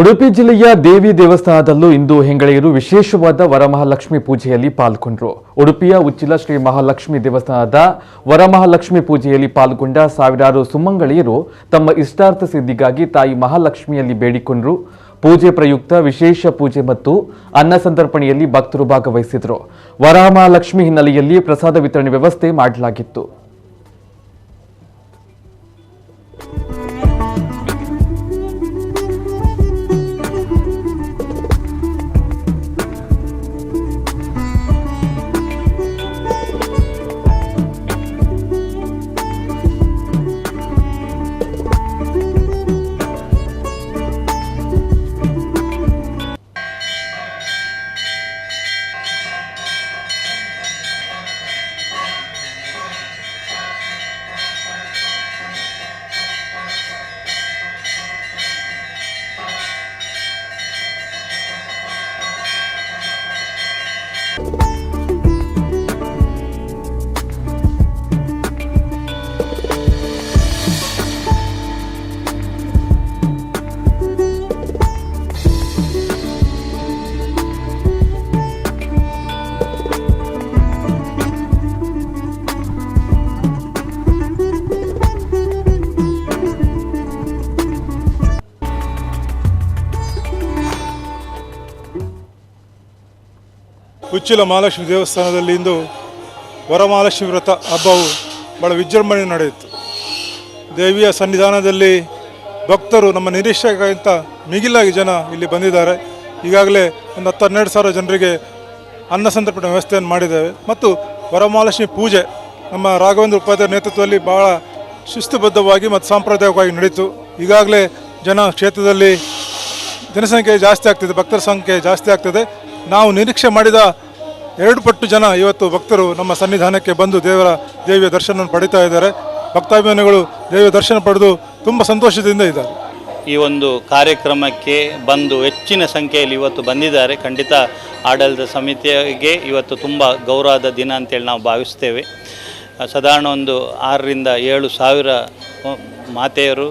ಉಡುಪಿ ಜಿಲ್ಲೆಯ ದೇವಿ ದೇವಸ್ಥಾನದಲ್ಲೂ ಇಂದು ಹೆಂಗಳೆಯರು ವಿಶೇಷವಾದ ವರಮಹಾಲಕ್ಷ್ಮಿ ಪೂಜೆಯಲ್ಲಿ ಪಾಲ್ಗೊಂಡರು. ಉಡುಪಿಯ ಉಚ್ಚಿಲ ಶ್ರೀ ಮಹಾಲಕ್ಷ್ಮಿ ದೇವಸ್ಥಾನದ ವರಮಹಾಲಕ್ಷ್ಮಿ ಪೂಜೆಯಲ್ಲಿ ಪಾಲ್ಗೊಂಡ ಸಾವಿರಾರು ಸುಮಂಗಳೆಯರು ತಮ್ಮ ಇಷ್ಟಾರ್ಥ ಸಿದ್ಧಿಗಾಗಿ ತಾಯಿ ಮಹಾಲಕ್ಷ್ಮಿಯಲ್ಲಿ ಬೇಡಿಕೊಂಡರು. ಪೂಜೆ ಪ್ರಯುಕ್ತ ವಿಶೇಷ ಪೂಜೆ ಮತ್ತು ಅನ್ನ ಸಂತರ್ಪಣೆಯಲ್ಲಿ ಭಕ್ತರು ಭಾಗವಹಿಸಿದರು. ವರಮಹಾಲಕ್ಷ್ಮಿ ಹಿನ್ನೆಲೆಯಲ್ಲಿ ಪ್ರಸಾದ ವಿತರಣೆ ವ್ಯವಸ್ಥೆ ಮಾಡಲಾಗಿತ್ತು. ಉಚ್ಚಿಲ ಮಹಾಲಕ್ಷ್ಮಿ ದೇವಸ್ಥಾನದಲ್ಲಿ ಇಂದು ವರಮಹಾಲಕ್ಷ್ಮಿ ವ್ರತ ಹಬ್ಬವು ಬಹಳ ವಿಜೃಂಭಣೆ ನಡೆಯಿತು. ದೇವಿಯ ಸನ್ನಿಧಾನದಲ್ಲಿ ಭಕ್ತರು ನಮ್ಮ ನಿರೀಕ್ಷೆಗಿಂತ ಮಿಗಿಲಾಗಿ ಜನ ಇಲ್ಲಿ ಬಂದಿದ್ದಾರೆ. ಈಗಾಗಲೇ ಒಂದು 10-12 ಜನರಿಗೆ ಅನ್ನ ಸಂತರ್ಪಣೆ ವ್ಯವಸ್ಥೆಯನ್ನು ಮಾಡಿದ್ದೇವೆ. ಮತ್ತು ವರಮಹಾಲಕ್ಷ್ಮಿ ಪೂಜೆ ನಮ್ಮ ರಾಘವೇಂದ್ರ ಉಪಾಧ್ಯಾಯ ನೇತೃತ್ವದಲ್ಲಿ ಬಹಳ ಶಿಸ್ತುಬದ್ಧವಾಗಿ ಮತ್ತು ಸಾಂಪ್ರದಾಯಿಕವಾಗಿ ನಡೆಯಿತು. ಈಗಾಗಲೇ ಜನ ಕ್ಷೇತ್ರದಲ್ಲಿ ಜನಸಂಖ್ಯೆ ಜಾಸ್ತಿ ಆಗ್ತಿದೆ, ಭಕ್ತರ ಸಂಖ್ಯೆ ಜಾಸ್ತಿ ಆಗ್ತದೆ. ನಾವು ನಿರೀಕ್ಷೆ ಮಾಡಿದ 2 ಪಟ್ಟು ಜನ ಇವತ್ತು ಭಕ್ತರು ನಮ್ಮ ಸನ್ನಿಧಾನಕ್ಕೆ ಬಂದು ದೇವಿಯ ದರ್ಶನವನ್ನು ಪಡಿತಾ ಇದ್ದಾರೆ. ಭಕ್ತಾಭಿಮಾನಿಗಳು ದೇವಿಯ ದರ್ಶನ ಪಡೆದು ತುಂಬ ಸಂತೋಷದಿಂದ ಇದ್ದಾರೆ. ಈ ಒಂದು ಕಾರ್ಯಕ್ರಮಕ್ಕೆ ಬಂದು ಹೆಚ್ಚಿನ ಸಂಖ್ಯೆಯಲ್ಲಿ ಇವತ್ತು ಬಂದಿದ್ದಾರೆ. ಖಂಡಿತ ಆಡಳಿತ ಸಮಿತಿಗೆ ಇವತ್ತು ತುಂಬ ಗೌರವದ ದಿನ ಅಂತೇಳಿ ನಾವು ಭಾವಿಸ್ತೇವೆ. ಸಾಧಾರಣ ಒಂದು 6ರಿಂದ 7 ಸಾವಿರ ಮಾತೆಯರು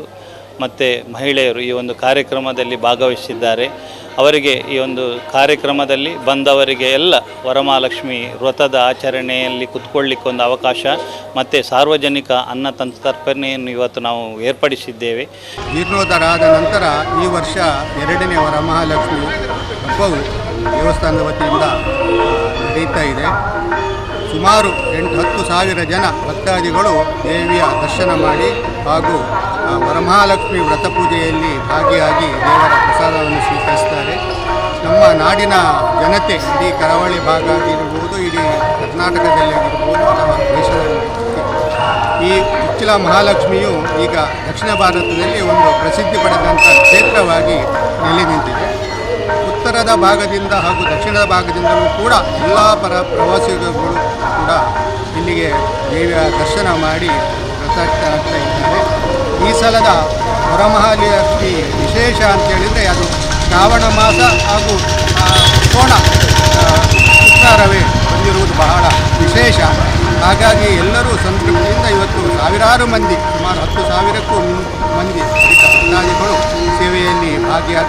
ಮತ್ತು ಮಹಿಳೆಯರು ಈ ಒಂದು ಕಾರ್ಯಕ್ರಮದಲ್ಲಿ ಭಾಗವಹಿಸಿದ್ದಾರೆ. ಅವರಿಗೆ ಈ ಒಂದು ಕಾರ್ಯಕ್ರಮದಲ್ಲಿ ಬಂದವರಿಗೆ ಎಲ್ಲ ವರಮಹಾಲಕ್ಷ್ಮಿ ವ್ರತದ ಆಚರಣೆಯಲ್ಲಿ ಕುತ್ಕೊಳ್ಳಿಕ್ಕೆ ಒಂದು ಅವಕಾಶ ಮತ್ತು ಸಾರ್ವಜನಿಕ ಅನ್ನ ಸಂತರ್ಪಣೆಯನ್ನು ಇವತ್ತು ನಾವು ಏರ್ಪಡಿಸಿದ್ದೇವೆ. ಜೀರ್ಣೋದ್ಧಾರ ಆದ ನಂತರ ಈ ವರ್ಷ 2ನೇ ವರಮಹಾಲಕ್ಷ್ಮಿ ಹಬ್ಬವು ದೇವಸ್ಥಾನದ ವತಿಯಿಂದ ನಡೆಯುತ್ತಾ ಇದೆ. ಸುಮಾರು 8-10 ಸಾವಿರ ಜನ ಭಕ್ತಾದಿಗಳು ದೇವಿಯ ದರ್ಶನ ಮಾಡಿ ಹಾಗೂ ವರಮಹಾಲಕ್ಷ್ಮಿ ವ್ರತ ಪೂಜೆಯಲ್ಲಿ ಭಾಗಿಯಾಗಿ ದೇವರ ಪ್ರಸಾದವನ್ನು ಸ್ವೀಕರಿಸ್ತಾರೆ. ನಮ್ಮ ನಾಡಿನ ಜನತೆ ಇಡೀ ಕರಾವಳಿ ಭಾಗ ಆಗಿರ್ಬೋದು, ಇಡೀ ಕರ್ನಾಟಕದಲ್ಲಿ ಆಗಿರ್ಬೋದು ಅಥವಾ ದೇಶದಲ್ಲಿ ಈ ಉಚ್ಚಿಲ ಮಹಾಲಕ್ಷ್ಮಿಯು ಈಗ ದಕ್ಷಿಣ ಭಾರತದಲ್ಲಿ ಒಂದು ಪ್ರಸಿದ್ಧಿ ಪಡೆದಂಥ ಕ್ಷೇತ್ರವಾಗಿ ನೆಲೆ ನಿಂತಿದೆ. ಉತ್ತರದ ಭಾಗದಿಂದ ಹಾಗೂ ದಕ್ಷಿಣದ ಭಾಗದಿಂದಲೂ ಕೂಡ ಎಲ್ಲ ಪ್ರವಾಸಿಗರು ಕೂಡ ಇಲ್ಲಿಗೆ ದೇವಿಯ ದರ್ಶನ ಮಾಡಿ ಪ್ರಸಕ್ತರಾಗ್ತಾ ಇದ್ದಾರೆ. ಈ ಸಲದ ವರಮಹಾಲಕ್ಷ್ಮಿ ವಿಶೇಷ ಅಂತೇಳಿದರೆ ಅದು ಶ್ರಾವಣ ಮಾಸ ಹಾಗೂ ಕೋಣ ಶುಕ್ರವಾರವೇ ಬಂದಿರುವುದು ಬಹಳ ವಿಶೇಷ. ಹಾಗಾಗಿ ಎಲ್ಲರೂ ಸಂತೃಪ್ತಿಯಿಂದ ಇವತ್ತು ಸಾವಿರಾರು ಮಂದಿ, ಸುಮಾರು 10 ಸಾವಿರಕ್ಕೂ ಮಂದಿ ಭಕ್ತಾದಿಗಳು ಸೇವೆಯಲ್ಲಿ ಭಾಗಿಯಾಗಿ